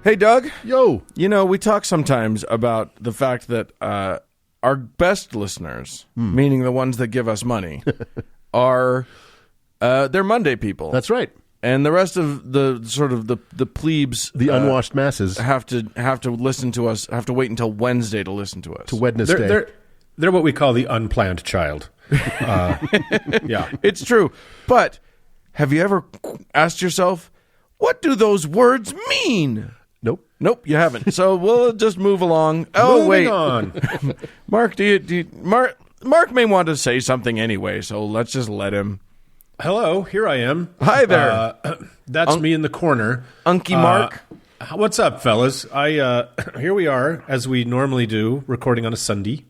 Hey, Doug. Yo. You know, we talk sometimes about the fact that our best listeners, meaning the ones that give us money, are they're Monday people. That's right. And the rest of the sort of the plebes, the unwashed masses, have to listen to us. Have to wait until Wednesday to listen to us. To Wednesday. They're what we call the unplanned child. Yeah, it's true. But have you ever asked yourself, what do those words mean? Nope, you haven't. So we'll just move along. Oh, Moving wait. on. Mark, Mark may want to say something anyway, so let's just let him. Hello, here I am. Hi there. That's me in the corner. Unky Mark. What's up, fellas? Here we are, as we normally do, recording on a Sunday.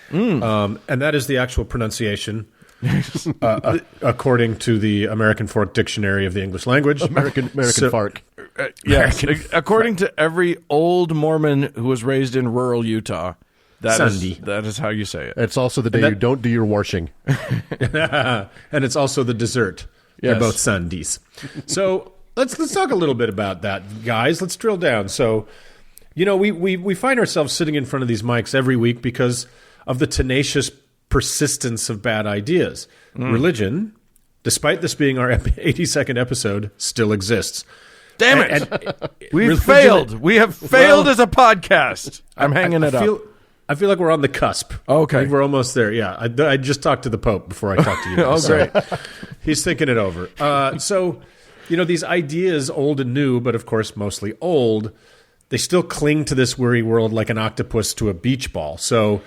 And that is the actual pronunciation, according to the American Fork Dictionary of the English Language. American Fark. Yes, according to every old Mormon who was raised in rural Utah, that is how you say it. It's also the day you don't do your washing. And it's also the dessert. Yes. They're both Sundays. So let's talk a little bit about that, guys. Let's drill down. So, you know, we find ourselves sitting in front of these mics every week because of the tenacious persistence of bad ideas. Religion, despite this being our 82nd episode, still exists. Damn it! We've failed. We have failed as a podcast. I'm hanging it up. I feel like we're on the cusp. Okay. I think we're almost there. Yeah. I just talked to the Pope before I talked to you. Oh, great. He's thinking it over. So, you know, these ideas, old and new, but of course mostly old, they still cling to this weary world like an octopus to a beach ball. So,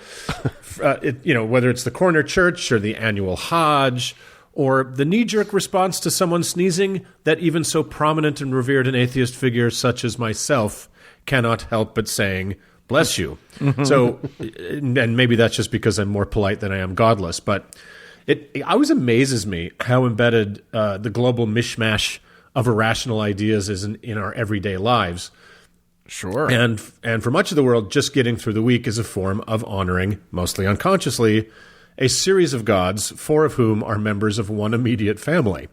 whether it's the corner church or the annual Hajj or the knee-jerk response to someone sneezing that even so prominent and revered an atheist figure such as myself cannot help but saying, bless you. So, and maybe that's just because I'm more polite than I am godless, but it always amazes me how embedded the global mishmash of irrational ideas is in our everyday lives. Sure. And for much of the world, just getting through the week is a form of honoring, mostly unconsciously, a series of gods, 4 of whom are members of one immediate family,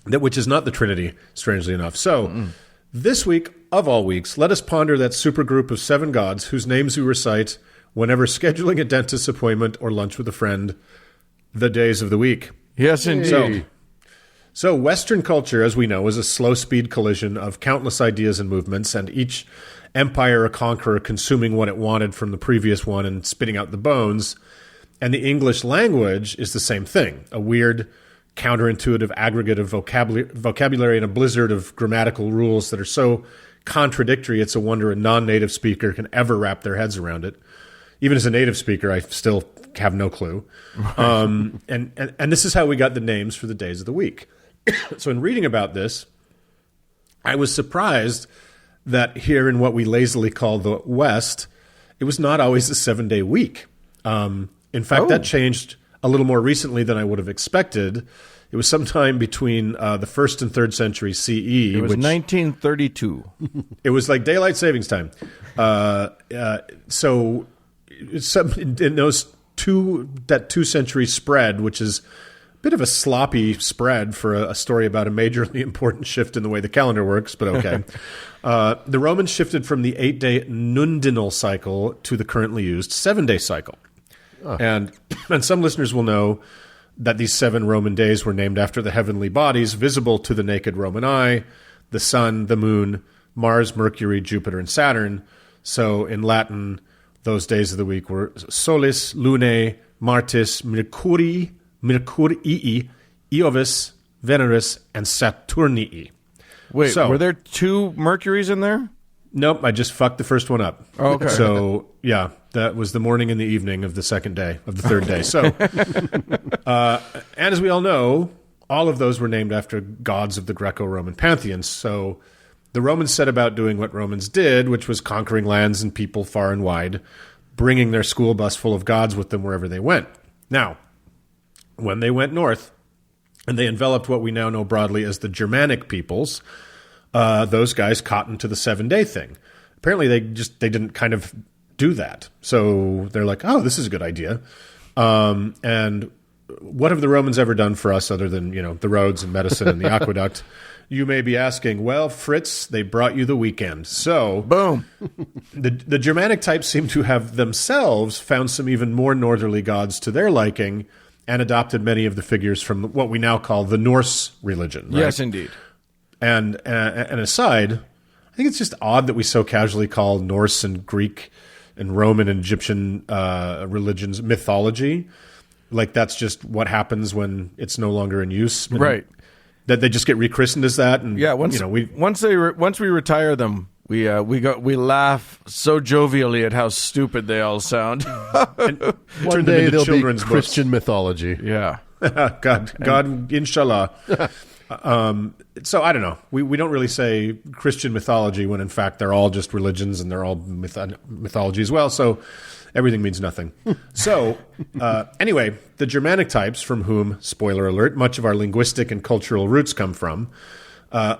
which is not the Trinity, strangely enough. So this week, of all weeks, let us ponder that supergroup of 7 gods whose names we recite whenever scheduling a dentist appointment or lunch with a friend, the days of the week. Yes, indeed. So Western culture, as we know, is a slow-speed collision of countless ideas and movements, and each empire or conqueror consuming what it wanted from the previous one and spitting out the bones. And the English language is the same thing, a weird, counterintuitive aggregate of vocabulary and a blizzard of grammatical rules that are so contradictory it's a wonder a non-native speaker can ever wrap their heads around it. Even as a native speaker, I still have no clue. And this is how we got the names for the days of the week. So in reading about this, I was surprised that here in what we lazily call the West, it was not always a 7-day week. In fact, that changed a little more recently than I would have expected. It was sometime between the 1st and 3rd century CE. It was 1932. It was like daylight savings time. So in those that 2-century spread, which is a bit of a sloppy spread for a story about a majorly important shift in the way the calendar works, but okay. The Romans shifted from the 8-day nundinal cycle to the currently used 7-day cycle. Oh. And some listeners will know that these 7 Roman days were named after the heavenly bodies visible to the naked Roman eye, the sun, the moon, Mars, Mercury, Jupiter, and Saturn. So in Latin, those days of the week were Solis, Lunae, Martis, Mercurii, Iovis, Veneris, and Saturnii. Wait, were there 2 Mercuries in there? Nope, I just fucked the first one up. Oh, okay. So, yeah, that was the morning and the evening of the 2nd day, of the 3rd day. So, and as we all know, all of those were named after gods of the Greco-Roman pantheon. So the Romans set about doing what Romans did, which was conquering lands and people far and wide, bringing their school bus full of gods with them wherever they went. Now, when they went north, and they enveloped what we now know broadly as the Germanic peoples, those guys cottoned to the 7-day thing. Apparently, they didn't kind of do that. So they're like, oh, this is a good idea. And what have the Romans ever done for us other than, the roads and medicine and the aqueduct? you may be asking, well, Fritz, they brought you the weekend. So, Boom. the Germanic types seem to have themselves found some even more northerly gods to their liking and adopted many of the figures from what we now call the Norse religion. Right? Yes, indeed. And aside, I think it's just odd that we so casually call Norse and Greek and Roman and Egyptian religions mythology. Like that's just what happens when it's no longer in use. Right. That they just get rechristened as that. And Yeah, once we retire them, we laugh so jovially at how stupid they all sound. One day they'll be Christian mythology. Yeah. God, inshallah. So I don't know. We don't really say Christian mythology when in fact they're all just religions and they're all mythology as well. So everything means nothing. So anyway, the Germanic types from whom, spoiler alert, much of our linguistic and cultural roots come from,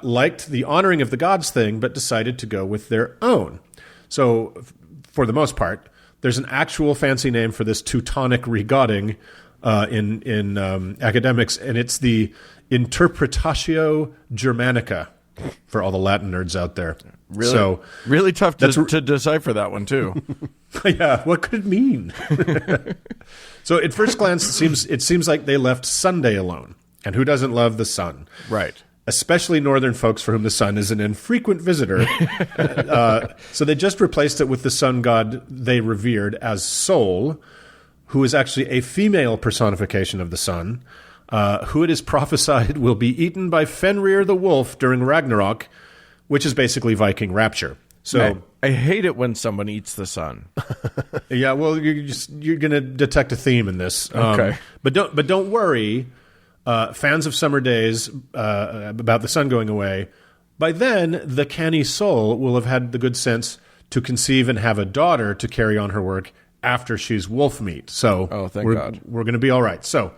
liked the honoring of the gods thing, but decided to go with their own. So for the most part, there's an actual fancy name for this Teutonic regodding in academics, and it's the Interpretatio Germanica for all the Latin nerds out there. Really tough to decipher that one too. Yeah, what could it mean? So at first glance, it seems like they left Sunday alone. And who doesn't love the sun? Right. Especially northern folks for whom the sun is an infrequent visitor. So they just replaced it with the sun god they revered as Sol, who is actually a female personification of the sun, who it is prophesied will be eaten by Fenrir the wolf during Ragnarok, which is basically Viking rapture. So I hate it when someone eats the sun. Yeah, well, you're going to detect a theme in this. Okay, but don't worry, fans of summer days about the sun going away. By then, the canny soul will have had the good sense to conceive and have a daughter to carry on her work after she's wolf meat. So, thank God, we're going to be all right. So,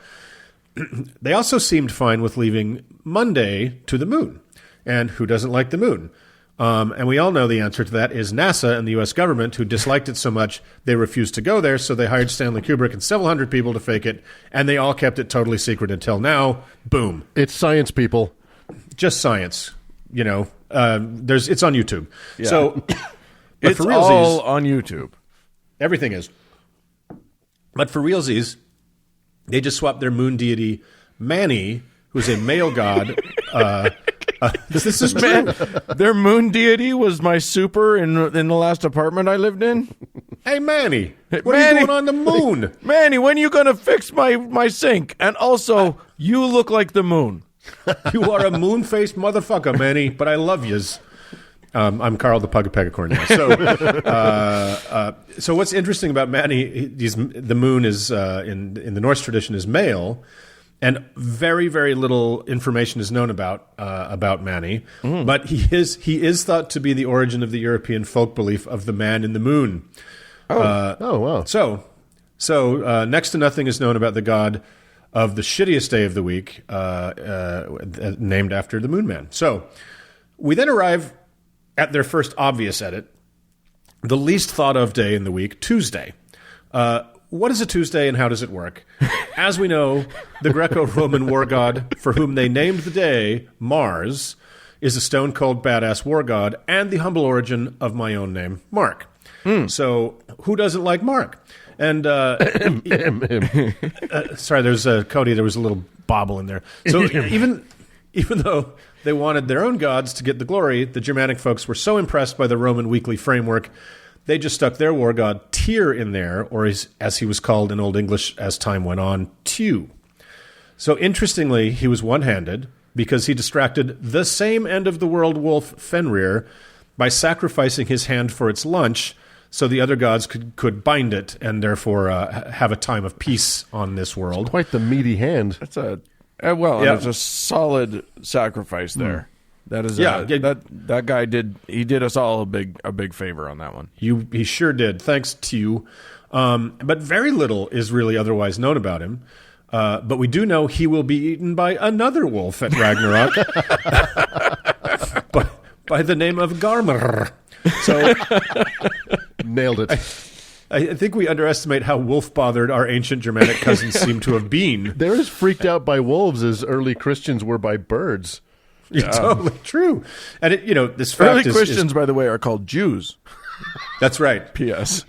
they also seemed fine with leaving Monday to the moon, and who doesn't like the moon? And we all know the answer to that is NASA and the U.S. government, who disliked it so much they refused to go there, so they hired Stanley Kubrick and several hundred people to fake it, and they all kept it totally secret until now. Boom. It's science, people. Just science. You know, it's on YouTube. Yeah. So it's for all on YouTube. Everything is. But for realsies, they just swapped their moon deity, Manny, who's a male god. This is true. Their moon deity was my super in the last apartment I lived in. Hey, Manny, what are you doing on the moon? Manny, when are you going to fix my sink? And also, you look like the moon. You are a moon-faced motherfucker, Manny, but I love yous. I'm Carl the Pug of Pegacorn now. So what's interesting about Manny, the moon is, in the Norse tradition, is male, and very, very little information is known about Manny. But he is thought to be the origin of the European folk belief of the man in the moon. Oh, wow. So next to nothing is known about the god of the shittiest day of the week, named after the Moon Man. So we then arrive at their first obvious edit, the least thought of day in the week, Tuesday. What is a Tuesday and how does it work? As we know, the Greco-Roman war god for whom they named the day, Mars, is a stone-cold badass war god and the humble origin of my own name, Mark. So who doesn't like Mark? And sorry, there's Cody. There was a little bobble in there. So even though they wanted their own gods to get the glory, the Germanic folks were so impressed by the Roman weekly framework, they just stuck their war god Tyr in there, or as he was called in Old English as time went on, Tew. So interestingly, he was one-handed because he distracted the same end of the world wolf Fenrir by sacrificing his hand for its lunch, so the other gods could bind it and therefore have a time of peace on this world. Quite the meaty hand. That's it's a solid sacrifice there. That is that guy did us all a big favor on that one. He sure did. Thanks to you. But very little is really otherwise known about him. But we do know he will be eaten by another wolf at Ragnarok by the name of Garmr. So nailed it. I think we underestimate how wolf-bothered our ancient Germanic cousins seem to have been. They're as freaked out by wolves as early Christians were by birds. Totally true. And this Early fact Christians, by the way, are called Jews. That's right. P.S.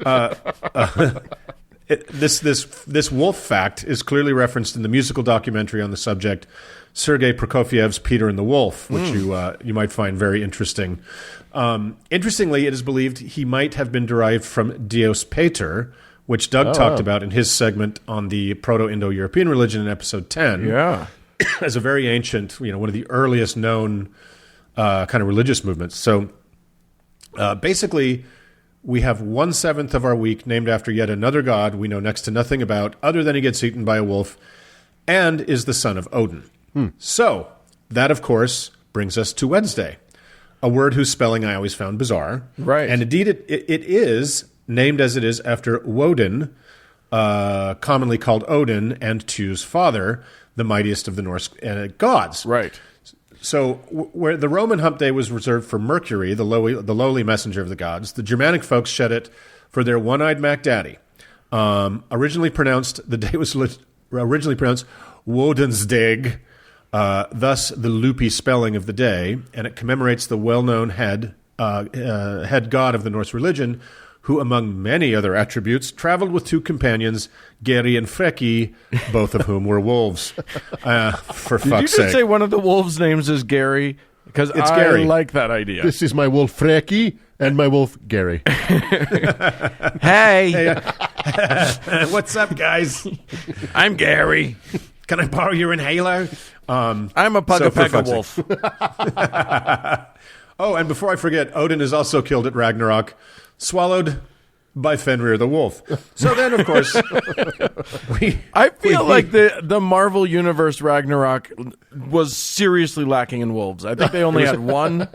This wolf fact is clearly referenced in the musical documentary on the subject, Sergei Prokofiev's Peter and the Wolf, which you might find very interesting. Interestingly, it is believed he might have been derived from Dios Pater, which Doug talked about in his segment on the Proto-Indo-European religion in episode 10. Yeah. As a very ancient, one of the earliest known kind of religious movements. So basically, we have 1/7 of our week named after yet another god we know next to nothing about, other than he gets eaten by a wolf, and is the son of Odin. So that, of course, brings us to Wednesday, a word whose spelling I always found bizarre. Right. And indeed, it is named as it is after Woden, commonly called Odin, and Tyu's father, the mightiest of the Norse gods. Right. So where the Roman hump day was reserved for Mercury, the lowly messenger of the gods, the Germanic folks shed it for their one-eyed Mac Daddy. Originally pronounced Wodensdag, thus the loopy spelling of the day, and it commemorates the well-known head god of the Norse religion, who, among many other attributes, traveled with two companions, Geri and Freki, both of whom were wolves. For fuck's sake. Did you just say one of the wolves' names is Gary? Because I Gary. like that idea. This is my wolf Freki and my wolf Gary. Hey. What's up, guys? I'm Gary. Can I borrow your inhaler? I'm a Pugga wolf. Oh, and before I forget, Odin is also killed at Ragnarok, swallowed by Fenrir the wolf. So then, of course, I feel like the Marvel Universe Ragnarok was seriously lacking in wolves. I think they only had one.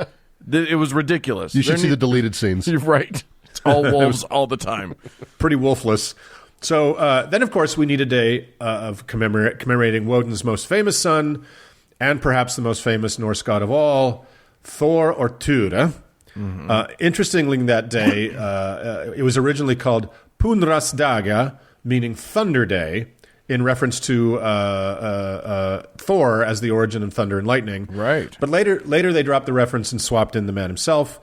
It was ridiculous. You should see the deleted scenes. You're right. It's all wolves all the time. Pretty wolfless. So then, of course, we need a day of commemorating Woden's most famous son, and perhaps the most famous Norse god of all, Thor or Ture. Interestingly, that day, it was originally called Punrasdaga, meaning Thunder Day, in reference to Thor as the origin of thunder and lightning. Right. But later they dropped the reference and swapped in the man himself.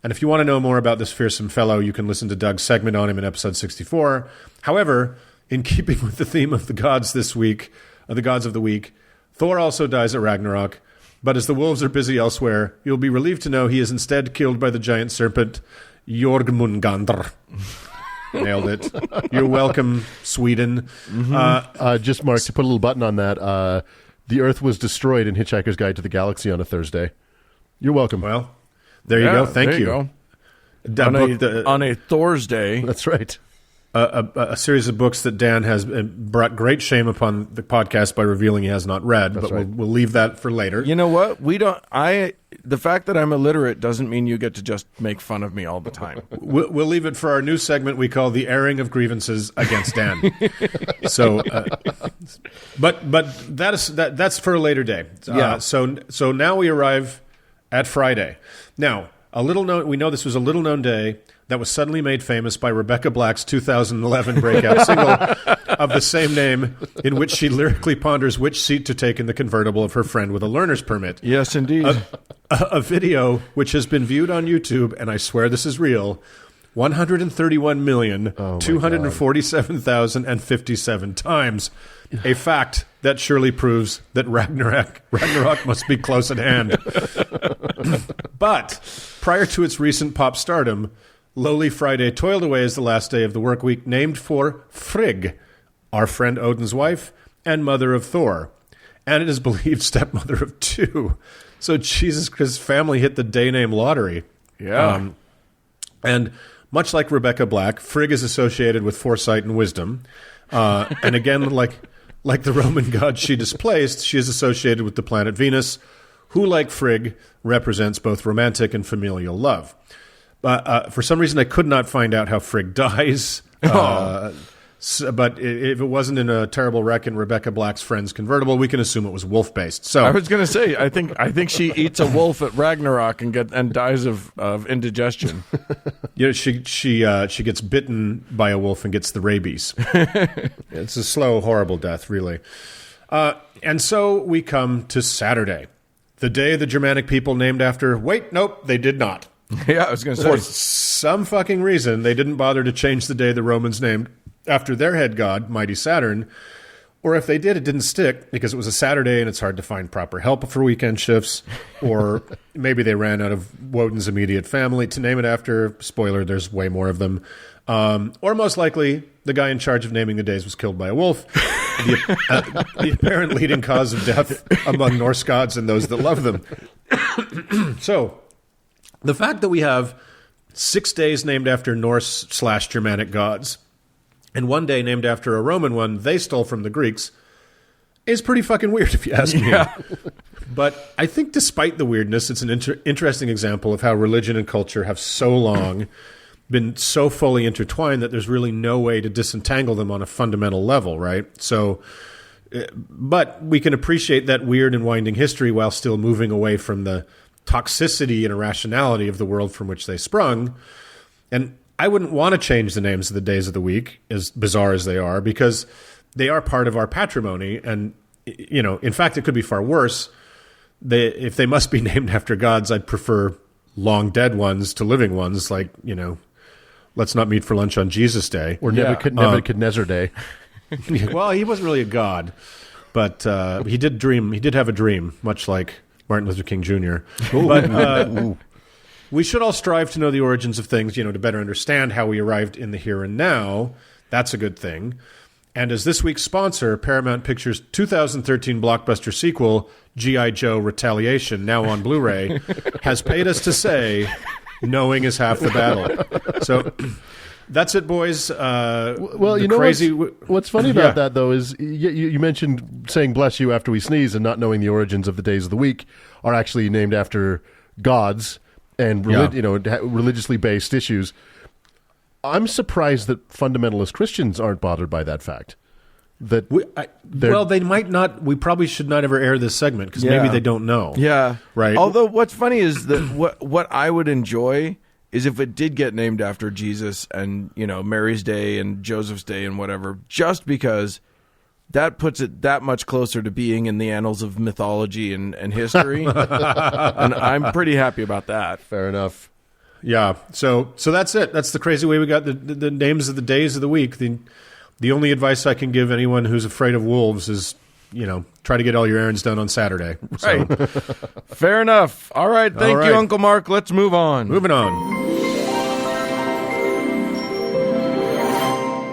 And if you want to know more about this fearsome fellow, you can listen to Doug's segment on him in episode 64. However, in keeping with the theme of the gods this week, the gods of the week, Thor also dies at Ragnarok. But as the wolves are busy elsewhere, you'll be relieved to know he is instead killed by the giant serpent Jormungandr. Nailed it. You're welcome, Sweden. Just, Mark, to put a little button on that, the Earth was destroyed in Hitchhiker's Guide to the Galaxy on a Thursday. You're welcome. Well, there you go. Thank you. On a Thursday. That's right. A series of books that Dan has brought great shame upon the podcast by revealing he has not read, but right. we'll leave that for later. You know what? The fact that I'm illiterate doesn't mean you get to just make fun of me all the time. We'll leave it for our new segment we call the airing of grievances against Dan. So, but that's for a later day. Yeah. So now we arrive at Friday. Now, we know this was a little known day that was suddenly made famous by Rebecca Black's 2011 breakout single of the same name, in which she lyrically ponders which seat to take in the convertible of her friend with a learner's permit. Yes, indeed. A video which has been viewed on YouTube, and I swear this is real, 131,247,057 times. A fact that surely proves that Ragnarok must be close at hand. But prior to its recent pop stardom, Lowly Friday toiled away as the last day of the work week, named for Frigg, our friend Odin's wife and mother of Thor, and it is believed stepmother of two. So Jesus, his family hit the day name lottery. Yeah. And much like Rebecca Black, Frigg is associated with foresight and wisdom. And again, like the Roman god she displaced, she is associated with the planet Venus, who, like Frigg, represents both romantic and familial love. For some reason, I could not find out how Frigg dies. But if it wasn't in a terrible wreck in Rebecca Black's friend's convertible, we can assume it was wolf-based. So I was going to say, I think she eats a wolf at Ragnarok and dies of indigestion. She gets bitten by a wolf and gets the rabies. It's a slow, horrible death, really. And so we come to Saturday, the day the Germanic people named after... Wait, nope, they did not. Yeah, I was going to For say. some fucking reason, they didn't bother to change the day the Romans named after their head god, mighty Saturn. Or if they did, it didn't stick because it was a Saturday and it's hard to find proper help for weekend shifts. Or maybe they ran out of Woden's immediate family to name it after. Spoiler, there's way more of them. Or most likely, the guy in charge of naming the days was killed by a wolf. The apparent leading cause of death among Norse gods and those that love them. So, the fact that we have 6 days named after Norse/Germanic gods and one day named after a Roman one they stole from the Greeks is pretty fucking weird if you ask me. But I think despite the weirdness, it's an interesting example of how religion and culture have so long been so fully intertwined that there's really no way to disentangle them on a fundamental level, right? So, but we can appreciate that weird and winding history while still moving away from the toxicity and irrationality of the world from which they sprung. And I wouldn't want to change the names of the days of the week, as bizarre as they are, because they are part of our patrimony. And, you know, in fact, it could be far worse. If they must be named after gods, I'd prefer long dead ones to living ones, like, you know, let's not meet for lunch on Jesus Day. Or Nebuchadnezzar Day. Well, he wasn't really a god, but he did dream. He did have a dream, much like Martin Luther King Jr. But we should all strive to know the origins of things, you know, to better understand how we arrived in the here and now. That's a good thing. And as this week's sponsor, Paramount Pictures' 2013 blockbuster sequel, G.I. Joe Retaliation, now on Blu-ray, has paid us to say, knowing is half the battle. So that's it, boys. Well, you know what's funny about that, though, is you mentioned saying bless you after we sneeze and not knowing the origins of the days of the week are actually named after gods and religiously based issues. I'm surprised that fundamentalist Christians aren't bothered by that fact. They might not. We probably should not ever air this segment because maybe they don't know. Yeah, right. Although what's funny is that what I would enjoy is if it did get named after Jesus and, you know, Mary's Day and Joseph's Day and whatever, just because that puts it that much closer to being in the annals of mythology and history. And I'm pretty happy about that. Fair enough. Yeah. So that's it. That's the crazy way we got the names of the days of the week. The only advice I can give anyone who's afraid of wolves is, you know, try to get all your errands done on Saturday. Right. Fair enough. All right. Thank you, Uncle Mark. Let's move on. Moving on.